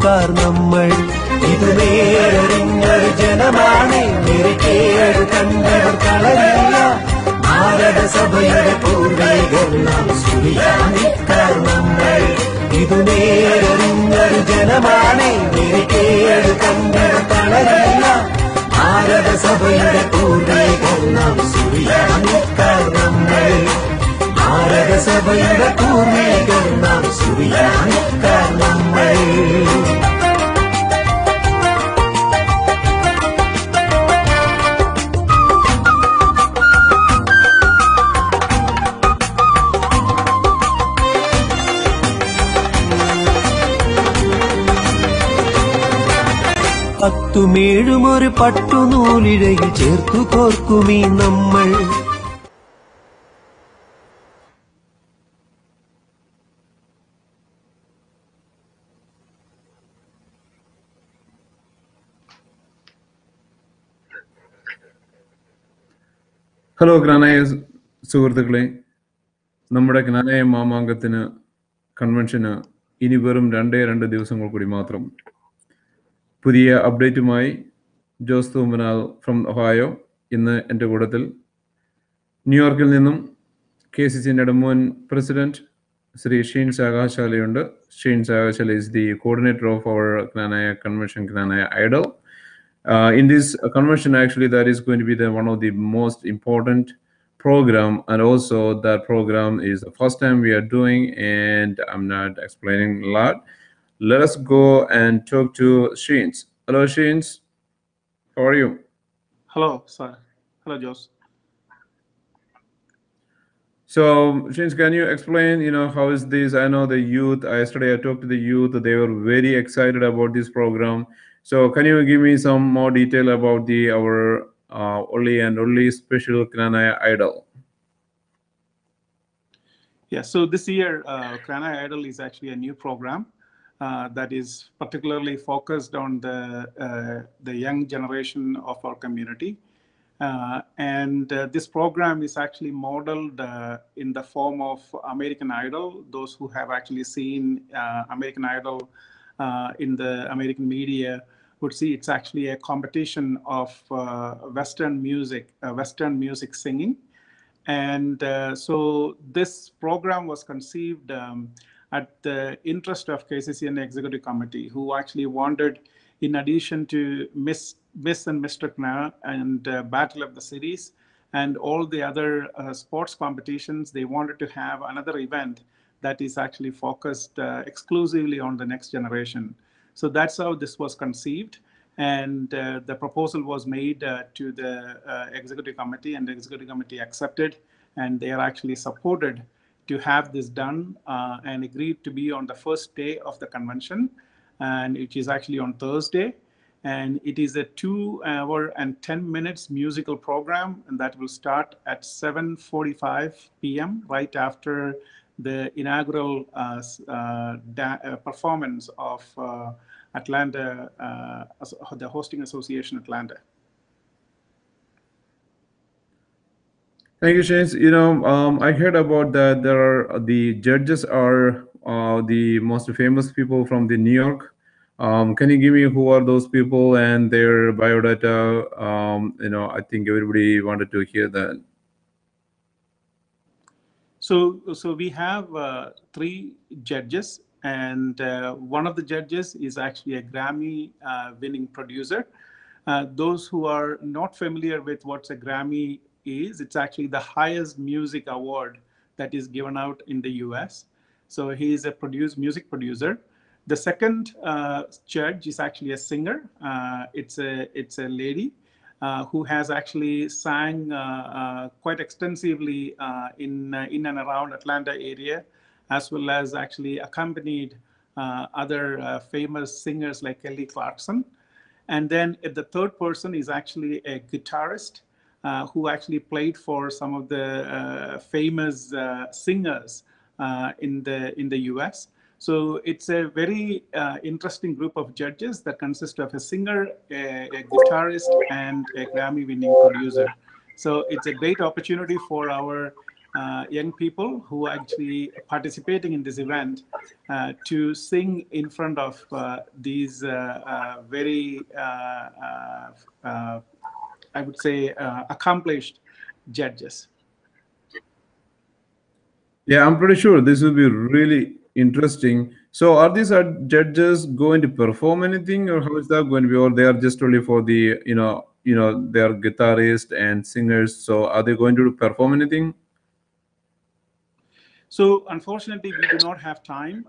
അണിക്കാർ നമ്മൾ. ഇത് നേരറിഞ്ഞൊരു ജനമാണ്, നിരക്കേഴ് കണ്ടവർ കളരില്ല. ഭാരതസഭയുടെ പൂർവികർ നാം സുറിയാനിക്കാർ നമ്മൾ. ഇത് നേരറിഞ്ഞൊരു ജനമാണ്, നിരക്കേഴ് കണ്ടവർ കളരില്ല. ഭാരതസഭയുടെ പൂർവികർ നാം സുറിയാനിക്കാർ നമ്മൾ. ഭാരതസഭയുടെ പൂർവികർ നാം സുറിയാനിക്കാർ നമ്മൾ. പത്തുമേഴും ഒരു പട്ടുനൂലിഴയിൽ ചേർത്തു കോർക്കുമീ നമ്മൾ. ഹലോ ജ്ഞാനായ സുഹൃത്തുക്കളെ, നമ്മുടെ ജ്ഞാനായ മാമാങ്കത്തിന് കൺവെൻഷന് ഇനി വെറും 2 ദിവസങ്ങൾ കൂടി മാത്രം. പുതിയ അപ്ഡേറ്റുമായി ജോസ് തൂമ്പനാൽ ഫ്രം ഒഹായോ ഇന്ന് എൻ്റെ കൂട്ടത്തിൽ. ന്യൂയോർക്കിൽ നിന്നും KCCയുടെ മുൻ പ്രസിഡന്റ് ശ്രീ ഷീൻ സാഗാശാലയുണ്ട്. Sheen Sagashala is the coordinator of our Gnanaya convention, Gnanaya Idol. In this convention, actually, that is going to be one of the most important program, and also that program is the first time we are doing, and I'm not explaining a lot. Let us go and talk to Sheens. Hello, Sheens. How are you? Hello, sir. Hello, Jose. So, Sheens, can you explain, how is this? I know the youth, yesterday I talked to the youth, they were very excited about this program. So, can you give me some more detail about our only special Gnanaya Idol? Yeah, so this year, Gnanaya Idol is actually a new program that is particularly focused on the young generation of our community. And this program is actually modeled in the form of American Idol. Those who have actually seen American Idol in the American media would see it's actually a competition of Western music singing. And so this program was conceived at the interest of KCCN Executive Committee, who actually wanted, in addition to Miss and Mr. Kna and Battle of the Cities and all the other sports competitions, they wanted to have another event that is actually focused exclusively on the next generation. So that's how this was conceived. And the proposal was made to the Executive Committee, and the Executive Committee accepted, and they are actually supported to have this done and agreed to be on the first day of the convention, and it is actually on Thursday. And it is a 2-hour and 10 minutes musical program, and that will start at 7:45 p.m. right after the inaugural performance of Atlanta, the hosting association Atlanta. Thank you, Shanes. I heard about that there are the judges are the most famous people from the New York. Can you give me who are those people and their biodata? I think everybody wanted to hear that. So we have 3 judges, and one of the judges is actually a Grammy winning producer. Those who are not familiar with what's a Grammy is, it's actually the highest music award that is given out in the US. So he is a music producer. The second judge is actually a singer. It's a lady who has actually sang quite extensively in and around Atlanta area, as well as actually accompanied other famous singers like Kelly Clarkson. And then the third person is actually a guitarist who actually played for some of the famous singers in the US. So it's a very interesting group of judges that consist of a singer, a guitarist, and a Grammy-winning producer. So it's a great opportunity for our young people who are actually participating in this event to sing in front of these very, I would say, accomplished judges. Yeah, I'm pretty sure this will be really interesting. So, are these judges going to perform anything, or how is that going to be? Or they are just only for the, they are guitarists and singers. So, are they going to perform anything? So unfortunately, we do not have time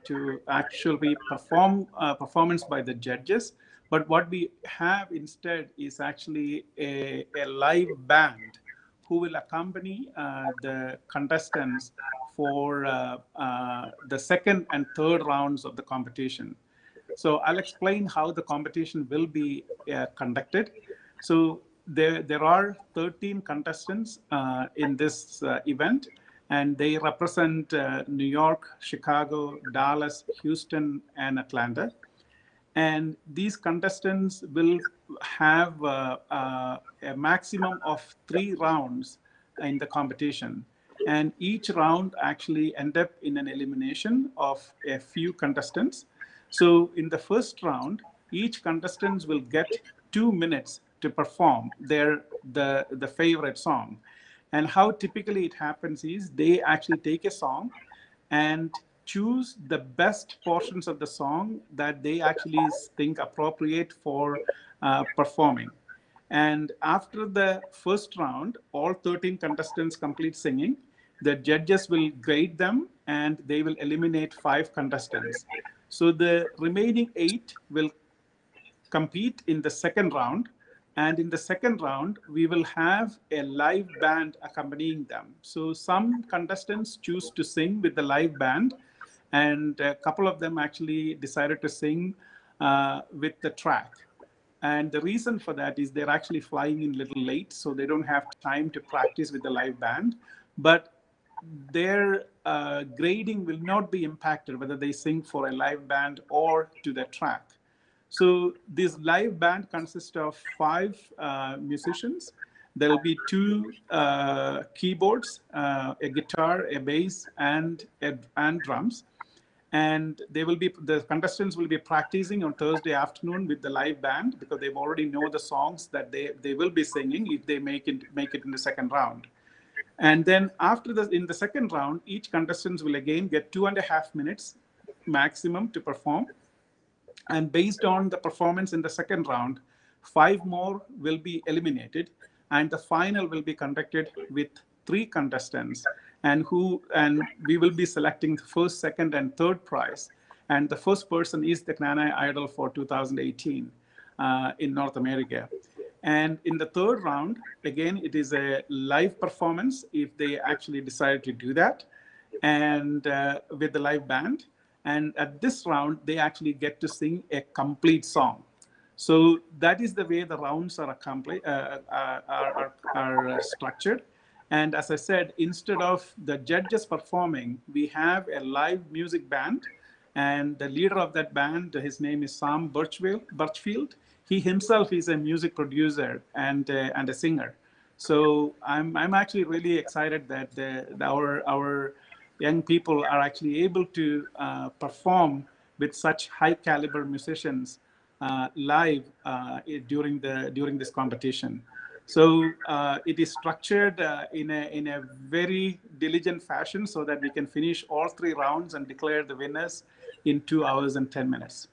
to actually perform performance by the judges. But what we have instead is actually a live band who will accompany the contestants for the second and third rounds of the competition. So I'll explain how the competition will be conducted. So there are 13 contestants in this event, and they represent New York, Chicago, Dallas, Houston, and Atlanta. And these contestants will have a maximum of 3 rounds in the competition. And each round actually end up in an elimination of a few contestants. So in the first round, each contestant will get 2 minutes to perform the favorite song. And how typically it happens is they actually take a song and choose the best portions of the song that they actually think appropriate for performing. And after the first round, all 13 contestants complete singing. The judges will grade them and they will eliminate 5 contestants. So the remaining 8 will compete in the second round. And in the second round, we will have a live band accompanying them. So some contestants choose to sing with the live band, and a couple of them actually decided to sing with the track. And the reason for that is they're actually flying in a little late, so they don't have time to practice with the live band. But their grading will not be impacted whether they sing for a live band or to the track. So this live band consists of 5 musicians. There will be 2 keyboards, a guitar, a bass, and drums. And the contestants will be practicing on Thursday afternoon with the live band because they already know the songs that they will be singing if they make it in the second round. And then in the second round, each contestant will again get 2.5 minutes maximum to perform. And based on the performance in the second round, 5 more will be eliminated, and the final will be conducted with 3 contestants, and we will be selecting the first, second, and third prize. And the first person is the Knana Idol for 2018 in North America. And in the third round, again, it is a live performance if they actually decide to do that, and with the live band. And at this round, they actually get to sing a complete song. So that is the way the rounds are structured. And as I said, instead of the judges performing, we have a live music band. And the leader of that band, his name is Sam Birchfield. He himself is a music producer and a singer. So I'm actually really excited that our young people are actually able to perform with such high caliber musicians live during this competition. So it is structured in a very diligent fashion so that we can finish all 3 rounds and declare the winners in 2 hours and 10 minutes.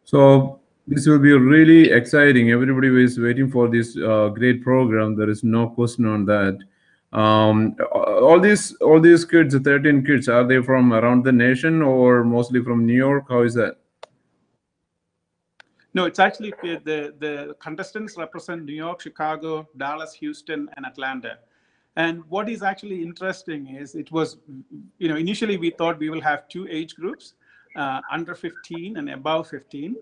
So this will be really exciting. Everybody is waiting for this great program. There is no question on that. All these kids, 13 kids, are they from around the nation or mostly from New York? How is that? No, it's actually the contestants represent New York, Chicago, Dallas, Houston, and Atlanta. And what is actually interesting is it was, initially we thought we will have 2 age groups, under 15 and above 15.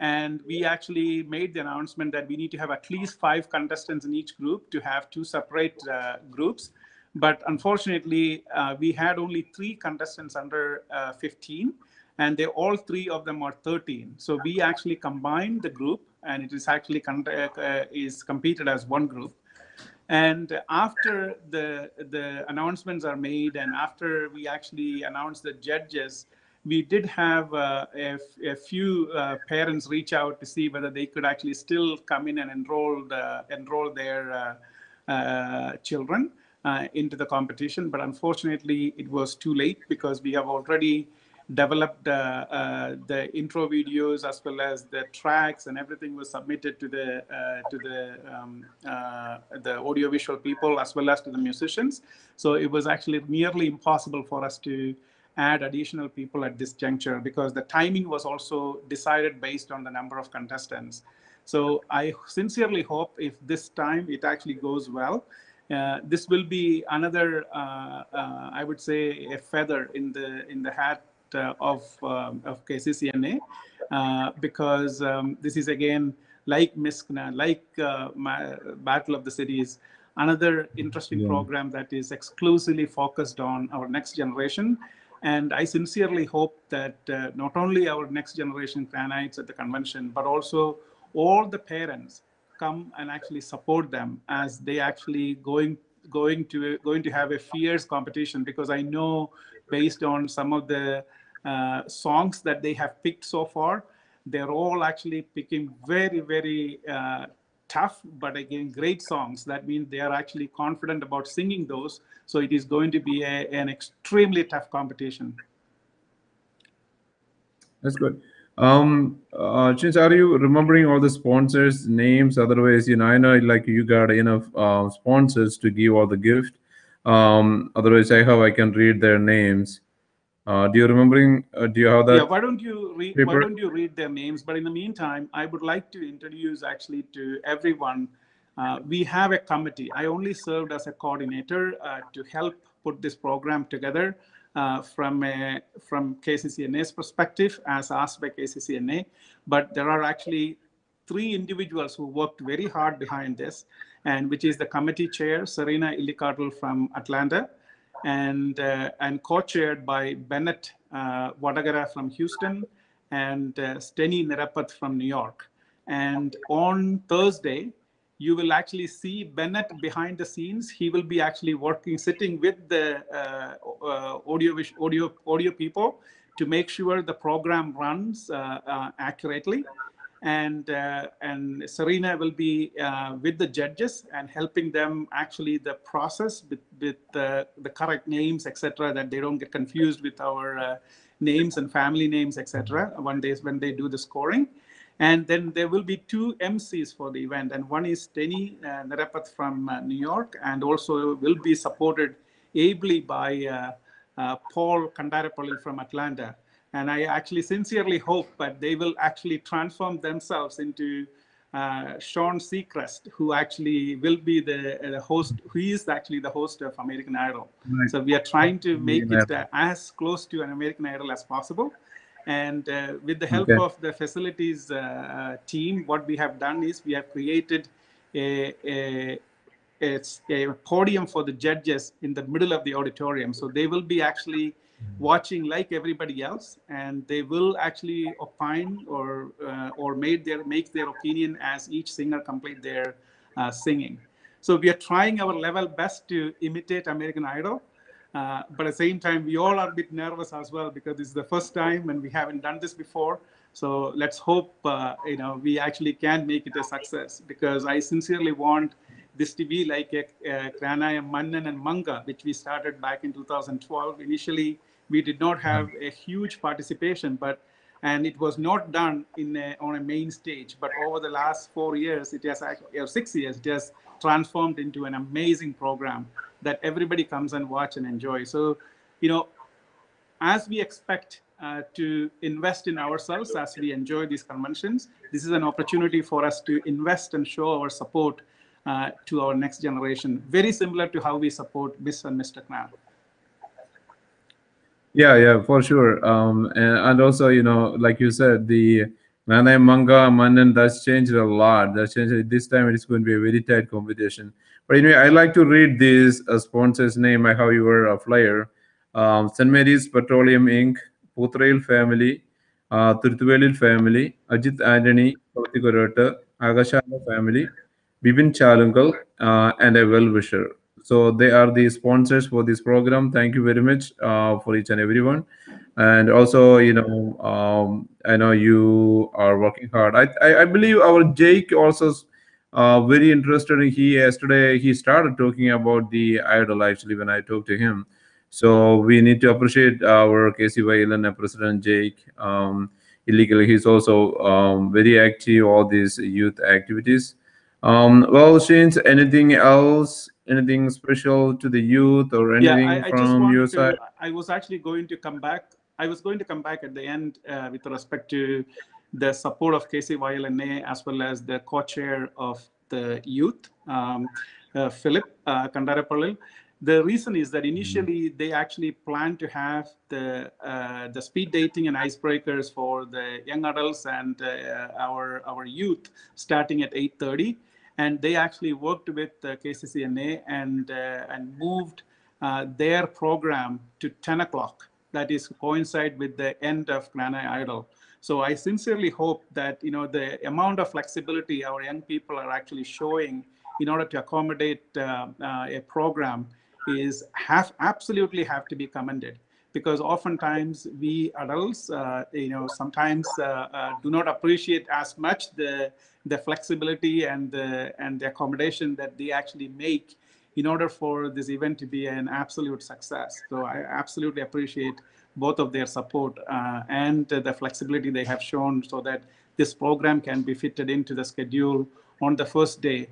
And we actually made the announcement that we need to have at least 5 contestants in each group to have 2 separate groups. But unfortunately, we had only 3 contestants under 15, and they all 3 of them are 13. So we actually combined the group, and it is actually is competed as one group. And after the announcements are made, and after we actually announced the judges, we did have a few parents reach out to see whether they could actually still come in and enroll their children into the competition. But unfortunately, it was too late, because we have already developed the intro videos as well as the tracks, and everything was submitted to the audiovisual people as well as to the musicians. So it was actually nearly impossible for us to add additional people at this juncture, because the timing was also decided based on the number of contestants. So I sincerely hope if this time it actually goes well, this will be another, I would say, a feather in the hat of KCCNA, because this is again, like Miskna, like Battle of the Cities, another interesting program that is exclusively focused on our next generation. And I sincerely hope that not only our next generation Granites at the convention, but also all the parents come and actually support them as they actually going to have a fierce competition, because I know based on some of the songs that they have picked so far, they're all actually picking very, very tough, but again, great songs. That means they are actually confident about singing those. So it is going to be an extremely tough competition. That's good. Chinch, are you remembering all the sponsors' names? Otherwise, I know like you got enough sponsors to give all the gift. Otherwise, I can read their names. Do you remembering? Do you have that? Yeah, why don't you read their names? But in the meantime, I would like to introduce actually to everyone. We have a committee. I only served as a coordinator to help put this program together from KCCNA's perspective, as asked by KCCNA. But there are actually 3 individuals who worked very hard behind this, and which is the committee chair, Serena Illicartle from Atlanta, and co-chaired by Bennett Vadagara from Houston, and Steny Nirapath from New York. And on Thursday, you will actually see Bennett behind the scenes. He will be actually sitting with the audio people to make sure the program runs accurately. And Serena will be with the judges and helping them actually the process with the correct names, etc., that they don't get confused with our names and family names, etc., when they do the scoring. And then there will be 2 MCs for the event, and one is Steny Nirapath from New York, and also will be supported ably by Paul Kandarapalli from Atlanta. And I actually sincerely hope that they will actually transform themselves into Sean Seacrest, who actually will be the host. He is actually the host of American Idol. Right. So we are trying to make it as close to an American Idol as possible. And with the help of the facilities team, what we have done is we have created a podium for the judges in the middle of the auditorium. So they will be actually watching like everybody else, and they will actually opine or make their opinion as each singer complete their singing. So we are trying our level best to imitate American Idol. But at the same time, we all are a bit nervous as well, because this is the first time and we haven't done this before. So let's hope we actually can make it a success, because I sincerely want this to be like a Kranaya, Mannan and Manga, which we started back in 2012. Initially, we did not have a huge participation, and it was not done on a main stage. But over the last 4 years, it has actually, or 6 years, it has transformed into an amazing program that everybody comes and watch and enjoy. So, as we expect to invest in ourselves as we enjoy these conventions, this is an opportunity for us to invest and show our support to our next generation, very similar to how we support Miss and Mr. Knan. Yeah, for sure. And also, like you said, the Nanai Manga, Mannan, that's changed a lot. That's changed. This time it is going to be a very tight competition. But anyway, I like to read this sponsor's name. I have your flyer. St. Mary's Petroleum Inc., Putrail family, Tirthuvelil family, Ajit Anthony, Kautikorotta, Agashala family, Bibin Chalungal, and a well-wisher. So they are the sponsors for this program. Thank you very much for each and everyone. And also, I know you are working hard. I believe our Jake also very interested. He yesterday he started talking about the idol actually when I talked to him. So we need to appreciate our KCYLN President Jake. Illegally, he's also very active all these youth activities. Well, Shane, anything else? Anything special to the youth or Yeah, anything I just from your wanted side? to, I was actually going to come back. I was going to come back at the end with respect to the support of KCYLNA as well as the co-chair of the youth, Philip Kandarapallil. The reason is that initially they actually planned to have the speed dating and icebreakers for the young adults and our youth starting at 8:30. And they actually worked with KCCNA and moved their program to 10 o'clock. That is coincide with the end of Gnana Idol. So I sincerely hope that the amount of flexibility our young people are actually showing in order to accommodate a program is absolutely have to be commended, because oftentimes we adults sometimes do not appreciate as much the flexibility and the accommodation that they actually make in order for this event to be an absolute success. So I absolutely appreciate both of their support and the flexibility they have shown so that this program can be fitted into the schedule on the first day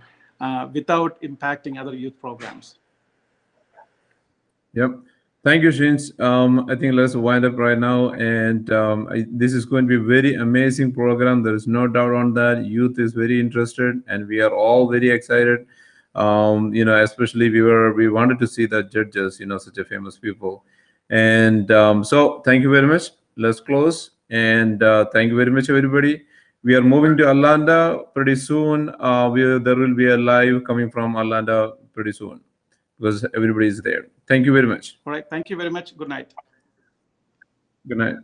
without impacting other youth programs. Yep. Thank you, Shins. I think let's wind up right now. And this is going to be a very amazing program. There is no doubt on that. Youth is very interested, and we are all very excited. Especially we wanted to see the judges, such a famous people. And so thank you very much. Let's close. And thank you very much, everybody. We are moving to Atlanta pretty soon. There will be a live coming from Atlanta pretty soon, because everybody is there. Thank you very much. All right. Thank you very much. Good night. Good night.